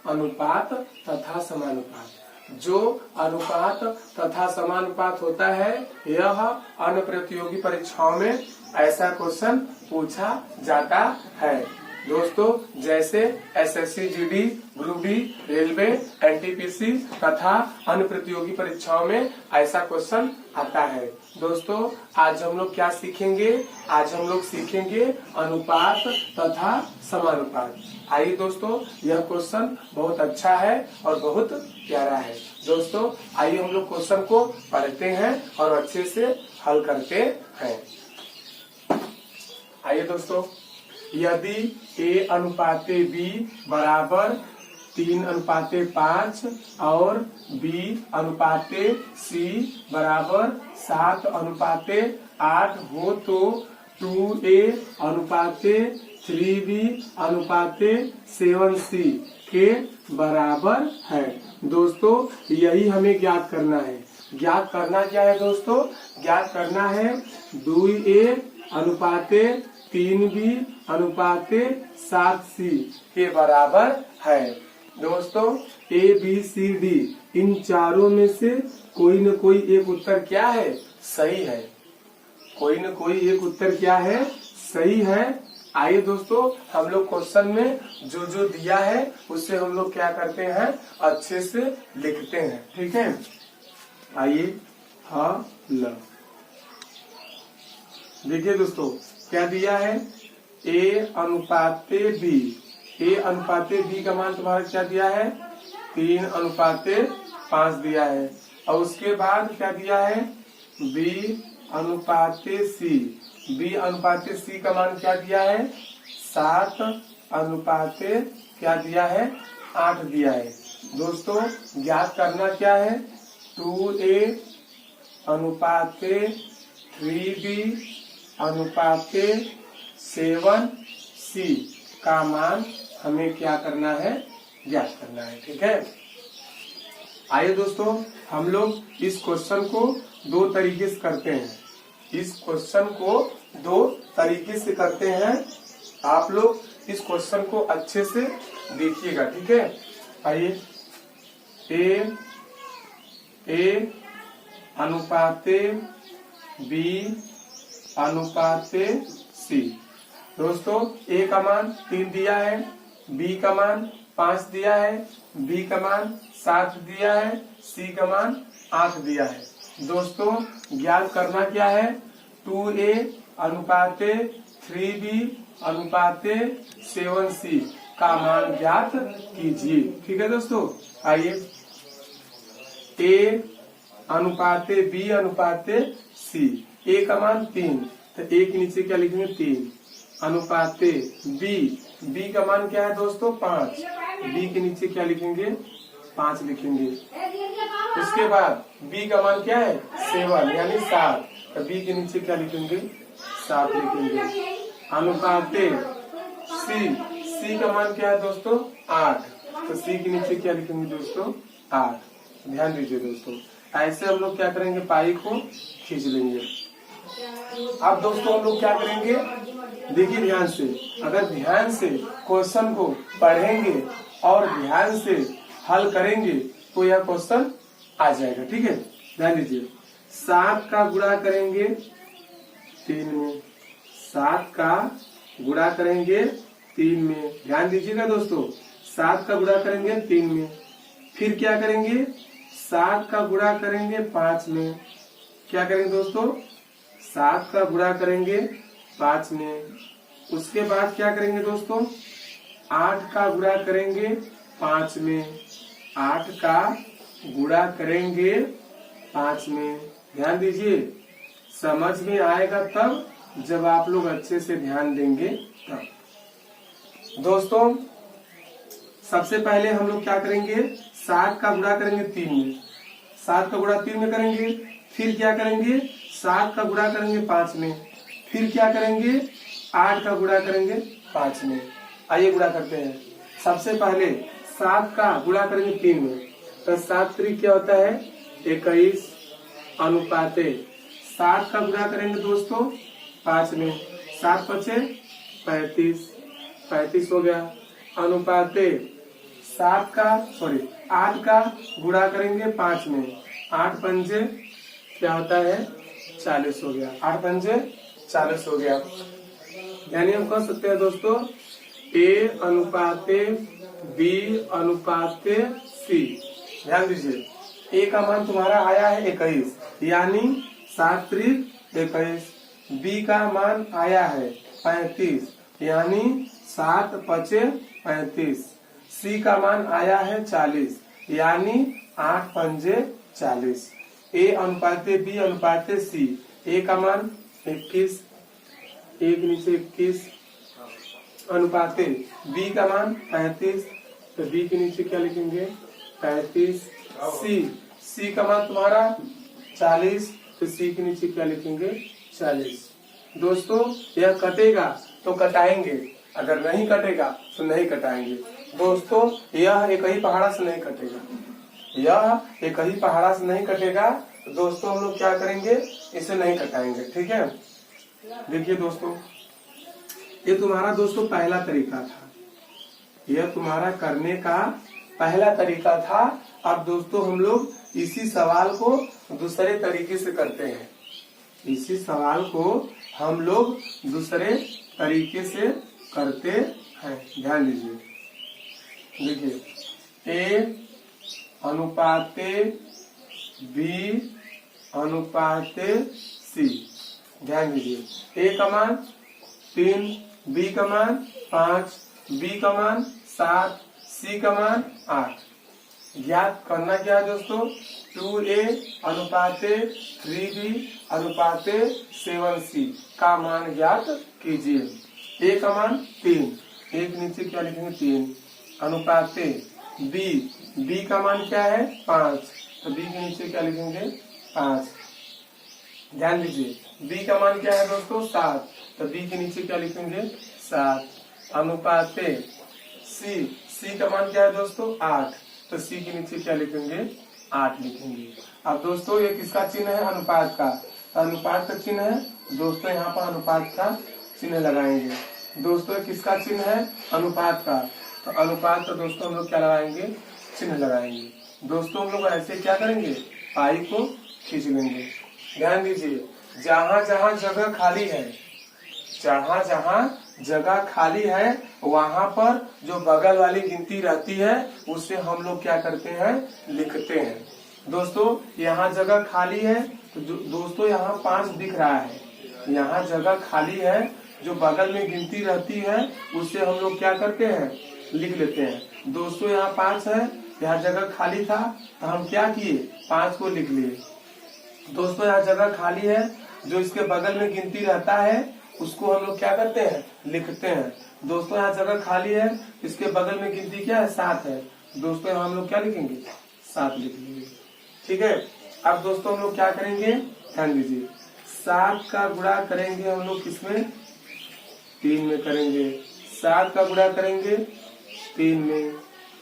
अनुपात तथा समानुपात। जो अनुपात तथा समानुपात होता है यह अन्य प्रतियोगी परीक्षाओं में ऐसा क्वेश्चन पूछा जाता है दोस्तों। जैसे SSC GD, group D, railway, NTPC तथा अन्य प्रतियोगी परीक्षाओं में ऐसा क्वेश्चन आता है। दोस्तों आज हम लोग क्या सीखेंगे? आज हम लोग सीखेंगे अनुपात तथा समानुपात। आइए दोस्तों, यह क्वेश्चन बहुत अच्छा है और बहुत प्यारा है। दोस्तों आइए हम लोग क्वेश्चन को पढ़ते हैं और अच्छे से हल करते हैं। आइए दोस्तों, यदि A अनुपाते B बराबर 3:5 और B अनुपाते C बराबर 7:8 हो तो 2A अनुपाते 3B अनुपाते 7C के बराबर है। दोस्तों यही हमें ज्ञात करना है। ज्ञात करना क्या है दोस्तों? ज्ञात करना है 2A अनुपाते 3B अनुपाते 7C के बराबर है। दोस्तों A B C D इन चारों में से कोई न कोई एक उत्तर क्या है? सही है। कोई न कोई एक उत्तर क्या है? सही है। आइए दोस्तों, हम लोग क्वेश्चन में जो जो दिया है उससे हम लोग क्या करते हैं? अच्छे से लिखते हैं। ठीक है, आइए हल। देखिए दोस्तों क्या दिया है? A अनुपाते B। A अनुपाते B का मान तुम्हारा क्या दिया है? 3:5 दिया है। और उसके बाद क्या दिया है? B अनुपाते C। B अनुपाते C का मान क्या दिया है? 7:8 क्या दिया है? 8 दिया है। दोस्तों ज्ञात करना क्या है? 2A अनुपाते 3B अनुपाते 7C का मान हमें क्या करना है? ज्ञात करना है। ठीक है, आइए दोस्तों हम लोग इस क्वेश्चन को दो तरीके से करते हैं। इस क्वेश्चन को दो तरीके से करते हैं। आप लोग इस क्वेश्चन को अच्छे से देखिएगा। ठीक है, आइए A अनुपाते B अनुपाते C। दोस्तों A का मान 3 दिया है, B का मान 5 दिया है, B का मान 7 दिया है, C का मान 8 दिया है। दोस्तों ज्ञात करना क्या है? 2A अनुपाते 3B अनुपाते 7C का मान ज्ञात कीजिए। ठीक है दोस्तों, आइए A अनुपाते B अनुपाते C। A का मान 3 तो A के नीचे क्या लिखेंगे? 3 अनुपाते B का मान क्या है दोस्तों? 5। B के नीचे क्या लिखेंगे? 5 लिखेंगे। उसके बाद B का मान क्या है? 7 यानी 7 तो B के नीचे क्या लिखेंगे? 7 लिखेंगे। अनुपाते C का मान क्या है दोस्तों? 8 तो C के नीचे क्या लिखेंगे दोस्तों? 8। ध्यान दीजिए दोस्तों, ऐसे हम लोग क्या करेंगे? पाई को खींच लेंगे। अब दोस्तों हम लोग क्या करेंगे? देखिए ध्यान से, अगर ध्यान से क्वेश्चन को पढ़ेंगे और ध्यान से हल करेंगे तो यह क्वेश्चन आ जाएगा। ठीक है, ध्यान दीजिए। 7 का गुणा करेंगे 3 में, 7 का गुणा करेंगे 3 में। ध्यान दीजिएगा दोस्तों, 7 का गुणा करेंगे 3 में, फिर क्या करेंगे? 7 का गुणा करेंगे 5 में। क्या करेंगे दोस्तों? 7 का गुणा करेंगे 5 में। उसके बाद क्या करेंगे दोस्तों? 8 का गुणा करेंगे 5 में। 8 का गुणा करेंगे 5 में। ध्यान दीजिए, समझ में आएगा तब जब आप लोग अच्छे से ध्यान देंगे तब। दोस्तों सबसे पहले हम लोग क्या करेंगे? 7 का गुणा करेंगे 3 में। 7 का गुणा 3 में करेंगे, फिर क्या करेंगे? 7 का गुणा करेंगे 5 में, फिर क्या करेंगे? 8 का गुणा करेंगे 5 में। आइए गुणा करते हैं। सबसे पहले 7 का गुणा करेंगे 3 में तो 7 3 क्या होता है? 21 अनुपाते 7 का गुणा करेंगे दोस्तों 5 में, 7 5 35 हो गया। अनुपाते 8 का गुणा करेंगे 5 में, 8 पंजे क्या होता है 40 हो गया, 8 पंजे 40 हो गया। यानी हम कह सकते हैं दोस्तों A अनुपाते B अनुपाते C। ध्यान दीजिए, A का मान तुम्हारा आया है 21, यानी 7 त्रिक 21। B का मान आया है 35, यानी 7 पचे 35। C का मान आया है 40, यानी 8 पंजे 40। A अनुपाते B अनुपाते C। A का मान 21, एक नीचे 21, अनुपाते B का मान 35, तो B के नीचे क्या लिखेंगे 35। C का मान तुम्हारा 40, तो C के नीचे क्या लिखेंगे 40। दोस्तों यह कटेगा तो कटाएंगे, अगर नहीं कटेगा तो नहीं कटाएंगे। दोस्तों यह एक ही पहाड़ा से नहीं कटेगा, यह एक ही पहाड़ा से नहीं कटेगा। तो दोस्तों हम लोग क्या करेंगे, इसे नहीं कटाएंगे, ठीक है। देखिए दोस्तों, ये तुम्हारा दोस्तों पहला तरीका था, यह तुम्हारा करने का पहला तरीका था। अब दोस्तों हम लोग इसी सवाल को दूसरे तरीके से करते हैं, इसी सवाल को हम लोग दूसरे तरीके से करते हैं। ध्यान दीजिए, देखिए A अनुपाते B अनुपाते C। ध्यान दीजिए, A का मान 3, B का मान 5, B का मान 7, C का मान 8। ज्ञात करना क्या है दोस्तों, 2A अनुपाते 3B अनुपाते 7C का मान ज्ञात कीजिए। A का मान 3, एक नीचे क्या लिखेंगे 3, अनुपाते B का मान क्या है 5, तो B के नीचे क्या लिखेंगे 5। ध्यान दीजिए, B का मान क्या है दोस्तों 7, तो B के नीचे क्या लिखेंगे 7, अनुपाते C का मान क्या है दोस्तों 8, तो C के नीचे क्या लिखेंगे 8 लिखेंगे। अब दोस्तों ये किसका चिन्ह है, अनुपात का, अनुपात का चिन्ह है दोस्तों, यहाँ पर अनुपात का चिन्ह लगाएंगे। दोस्तों किसका चिन्ह है, अनुपात का, तो अनुपात का दोस्तों हम लोग क्या लगाएंगे, चिन्ह लगाएंगे। दोस्तों हम लोग ऐसे क्या करेंगे, पाई को खींच लेंगे। ध्यान दीजिए, जहाँ जहाँ जगह खाली है, जहाँ जहाँ जगह खाली है वहाँ पर जो बगल वाली गिनती रहती है उसे हम लोग क्या करते हैं, लिखते हैं। दोस्तों यहाँ जगह खाली है, तो दोस्तों यहाँ 5 दिख रहा है, यहाँ जगह खाली है, जो बगल में गिनती रहती है उसे हम लोग क्या करते हैं, लिख लेते हैं। दोस्तों यहाँ 5 है, यहाँ जगह खाली था तो हम क्या किए, 5 को लिख लिए। दोस्तों यहाँ जगह खाली है, जो इसके बगल में गिनती रहता है उसको हम लोग क्या करते हैं, लिखते हैं। दोस्तों यहाँ जगह खाली है, इसके बगल में गिनती क्या है 7 है, दोस्तों यहाँ हम लोग क्या लिखेंगे 7 लिख लेंगे, ठीक है। अब दोस्तों हम लोग क्या करेंगे, ध्यान दीजिए, 7 का गुणा करेंगे हम लोग किसमें, 3 में करेंगे। 7 का गुणा करेंगे 3 में,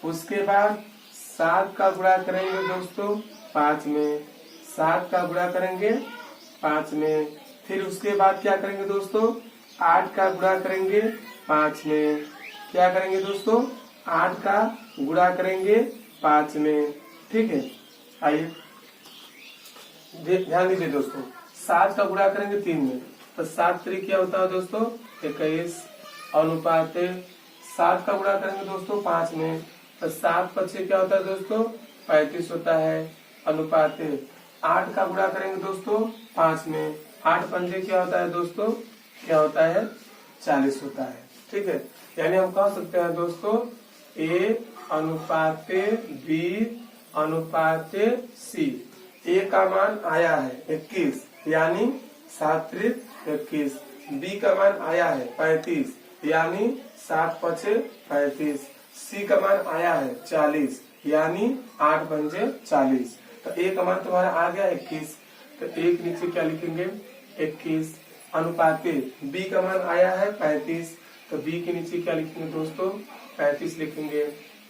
उसके बाद 7 का गुणा करेंगे दोस्तों 5 में, 7 का गुणा करेंगे 5 में, फिर उसके बाद क्या करेंगे दोस्तों, 8 का गुणा करेंगे 5 में। क्या करेंगे दोस्तों, 8 का गुणा करेंगे 5 में, ठीक है। आइए ध्यान दीजिए दोस्तों, 7 का गुणा करेंगे 3 में, तो 7 3 क्या होता है दोस्तों 21, अनुपाते 7 का गुणा करेंगे दोस्तों 5 में, तो 7 5 क्या होता है दोस्तों 35 होता है, अनुपाते 8 का गुणा करेंगे दोस्तों 5 में, 8 पंजे क्या होता है दोस्तों, क्या होता है 40 होता है, ठीक है। यानी हम कह सकते हैं दोस्तों A अनुपाते B अनुपाते C। A का मान आया है 21, यानी 7 त्रिक 21। B का मान आया है 35, यानी 7 पचे 35। C का मान आया है 40, यानी 8 पंजे 40। तो A का मान तुम्हारा आ गया 21, तो एक नीचे क्या लिखेंगे 21, अनुपाते B का मान आया है 35, तो B के नीचे क्या लिखेंगे दोस्तों 35 लिखेंगे,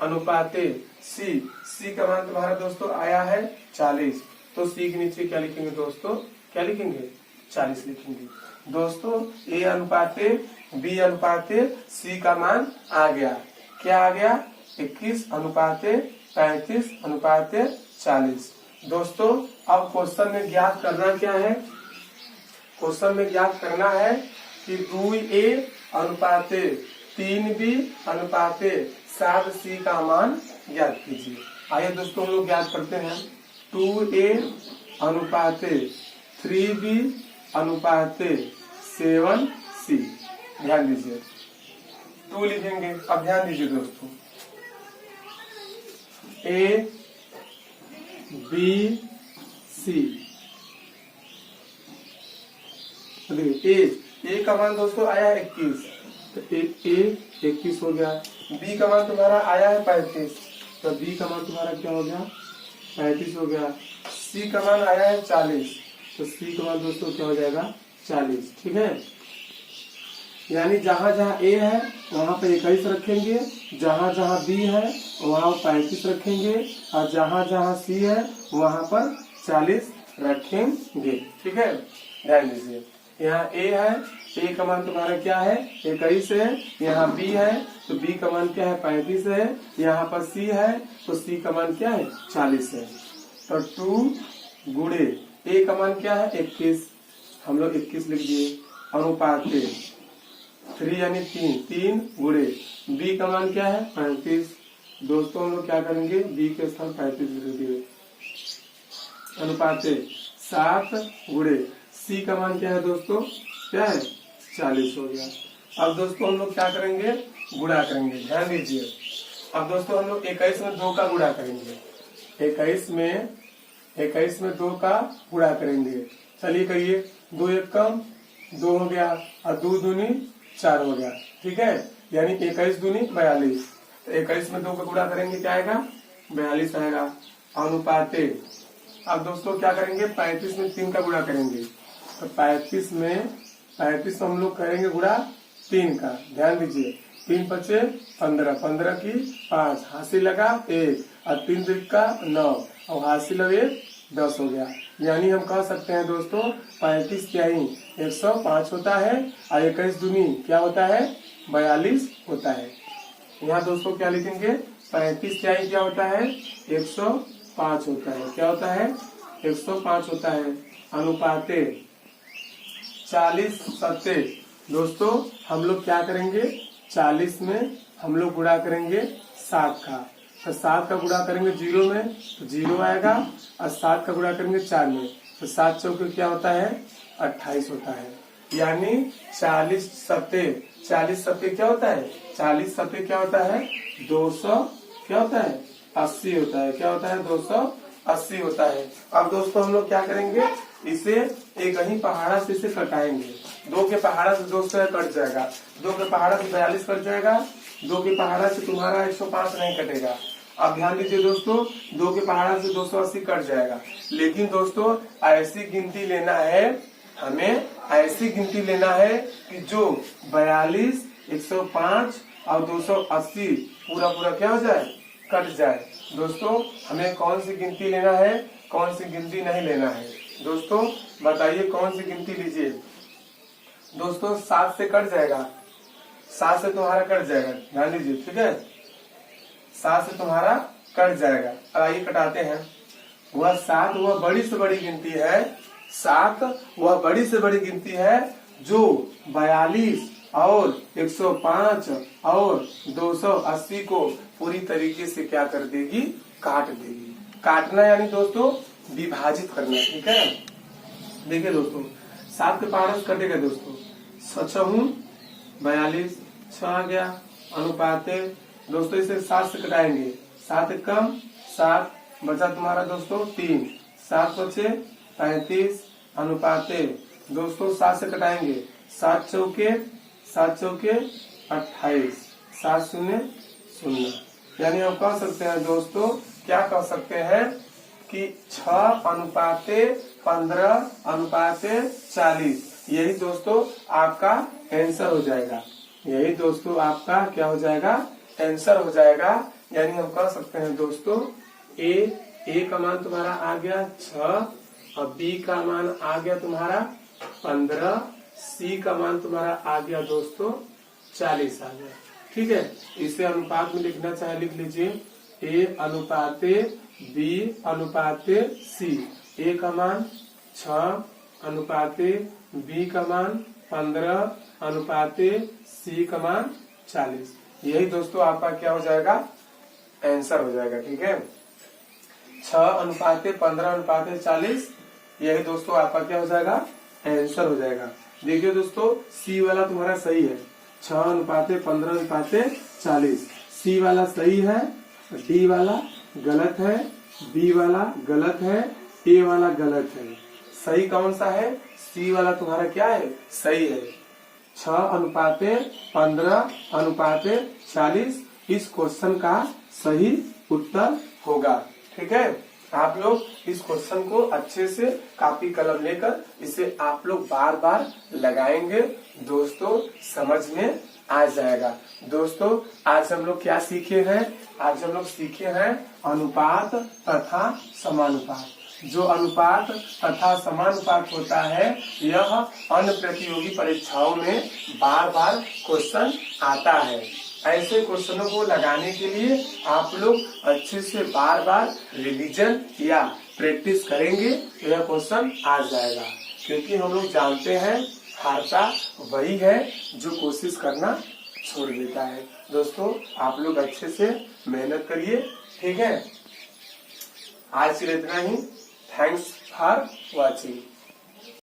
अनुपाते C का मान तुम्हारा दोस्तों आया है 40, तो C के नीचे क्या लिखेंगे दोस्तों, क्या लिखेंगे 40 लिखेंगे। दोस्तों A अनुपाते B अनुपाते C का मान आ गया, क्या आ गया 21:35:40। दोस्तों अब क्वेश्चन में ज्ञात करना क्या है? क्वेश्चन में ज्ञात करना है कि 2a अनुपाते 3b अनुपाते 7c का मान ज्ञात कीजिए। आइए दोस्तों हम लोग ज्ञात करते हैं। 2a अनुपाते 3b अनुपाते 7c। ध्यान दीजिए, 2 लिखेंगे। अब ध्यान दीजिए दोस्तों, a b c। ए का मान दोस्तों आया है 21, तो ए 21 हो गया। बी का मान तुम्हारा आया है 35, तो बी का मान तुम्हारा क्या हो गया? 35 हो गया। सी का मान आया है 40, तो सी का मान दोस्तों क्या हो जाएगा? 40। ठीक है, यानी जहां जहां ए है वहां पर 21 रखेंगे, जहां जहां बी है वहां 35 रखेंगे, और जहां जहां सी है वहां पर 40 रखेंगे। ठीक है, ध्यान दीजिए, यहाँ ए है, ए का मान तुम्हारा क्या है? 21 है। यहाँ बी है तो बी का मान क्या है? 35 है। यहाँ पर सी है तो सी का मान क्या है? 40 है। तो 2 गुणे ए का मान क्या है? 21, हम लोग 21 लिख दिए। अनुपाते 3 यानी 3 गुणे बी का मान क्या है? 35। दोस्तों हम लोग क्या करेंगे? बी के स्थान 35 लिख दिए। अनुपाते 7 गुणे सी का मान क्या है दोस्तों? क्या है? 40 हो गया। अब दोस्तों हम लोग क्या करेंगे? गुणा करेंगे। ध्यान दीजिए, अब दोस्तों हम लोग 21 में 2 का गुणा करेंगे। 21 में 2 का गुणा करेंगे। चलिए करिए। 2 एक कम 2 हो गया, और 2 दूनी 4 हो गया। ठीक है, यानी 21 दूनी 42। तो 21 में 2 का गुणा करेंगे, क्या आएगा? 42 आएगा। अनुपाते अब दोस्तों क्या करेंगे? 35 में 3 का गुणा करेंगे, तो 35 में हम लोग करेंगे गुणा 3 का। ध्यान दीजिए, 3 बचे 15, 15 की 5, हासिल लगा 1, और 3 3 का 9, और हासिल लगे 10 हो गया। यानी हम कह सकते हैं दोस्तों 35 क्या ही 105 होता है, और 21 दूनी क्या होता है? 42 होता है। यहाँ दोस्तों क्या लिखेंगे? 35 क्या ही क्या होता है? 105 होता है। क्या होता है? 105 होता है। अनुपाते 40 सत्ते। दोस्तों हम लोग क्या करेंगे? 40 में हम लोग गुणा करेंगे 7 का, तो 7 का गुणा करेंगे 0 में तो 0 आएगा, और 7 का गुणा करेंगे 4 में तो 7 चौके क्या होता है? 28 होता है। यानी 40 सत्ते क्या होता है? 40 सत्ते क्या होता है? 200 क्या होता है? 80 होता है। क्या होता है? 280 होता है। अब दोस्तों हम लोग क्या करेंगे? इसे एक ही पहाड़ा से इसे कटाएंगे। 2 के पहाड़ा से 200 कट जाएगा, 2 के पहाड़ा से 42 कट जाएगा, 2 के पहाड़ा से तुम्हारा 105 नहीं कटेगा। अब ध्यान दीजिए दोस्तों, 2 के पहाड़ा से 280 कट जाएगा। लेकिन दोस्तों ऐसी गिनती लेना है, हमें ऐसी गिनती लेना है कि जो 42, 105 और 280 पूरा क्या हो जाए? कट जाए। दोस्तों हमें कौन सी गिनती लेना है, कौन सी गिनती नहीं लेना है? दोस्तों बताइए कौन सी गिनती लीजिए? दोस्तों 7 से कट जाएगा, 7 से तुम्हारा कट जाएगा। ध्यान दीजिए, ठीक है, 7 से तुम्हारा कट जाएगा। अब आइए कटाते हैं। वह 7 वह बड़ी से बड़ी गिनती है, 7 वह बड़ी से बड़ी गिनती है जो 42 और 105 और 280 को पूरी तरीके से क्या कर देगी? काट देगी। काटना यानी दोस्तों विभाजित करना। ठीक है, देखिए दोस्तों 7 के पहाड़ा से कटेगा दोस्तों 6 42, 6 आ गया। अनुपाते दोस्तों इसे 7 से कटाएंगे, 7 कम 7 बचा तुम्हारा दोस्तों 3, 7 बचे 35। अनुपाते दोस्तों 7 से कटाएंगे, 7 चौके 28, 7 शून्य 0। यानी हम कह सकते हैं दोस्तों, क्या कह सकते हैं कि 6:15:40 यही दोस्तों आपका आंसर हो जाएगा। यही दोस्तों आपका क्या हो जाएगा? आंसर हो जाएगा। यानी हम कह सकते हैं दोस्तों ए का मान तुम्हारा आ गया 6, और बी का मान आ गया तुम्हारा 15, सी का मान तुम्हारा आ गया दोस्तों 40 आ गया। ठीक है, इसे अनुपात में लिखना चाहे लिख लीजिए A अनुपाते B अनुपाते C। A का मान 6 अनुपाते B का मान 15 अनुपाते C का मान 40। यही दोस्तों आपका क्या हो जाएगा, आंसर हो जाएगा। ठीक है, 6 अनुपाते 15 अनुपाते 40, यही दोस्तों आपका क्या हो जाएगा, आंसर हो जाएगा। देखिए दोस्तों, सी वाला तुम्हारा सही है, 6 अनुपाते 15 अनुपाते 40, सी वाला सही है, डी वाला गलत है, बी वाला गलत है, ए वाला गलत है। सही कौन सा है, सी वाला तुम्हारा क्या है, सही है, 6 अनुपाते 15 अनुपाते 40 इस क्वेश्चन का सही उत्तर होगा। ठीक है, आप लोग इस क्वेश्चन को अच्छे से कॉपी कलम लेकर इसे आप लोग बार बार लगाएंगे दोस्तों, समझ में आ जाएगा। दोस्तों आज हम लोग क्या सीखे हैं, आज हम लोग सीखे हैं अनुपात तथा समानुपात। जो अनुपात तथा समानुपात होता है यह अन्य प्रतियोगी परीक्षाओं में बार बार क्वेश्चन आता है। ऐसे क्वेश्चनों को लगाने के लिए आप लोग अच्छे से बार बार रिवीजन या प्रैक्टिस करेंगे तो यह क्वेश्चन आ जाएगा, क्योंकि हम लोग जानते हैं हारता वही है जो कोशिश करना छोड़ देता है। दोस्तों आप लोग अच्छे से मेहनत करिए। ठीक है, आज के लिए इतना ही। Thanks for watching.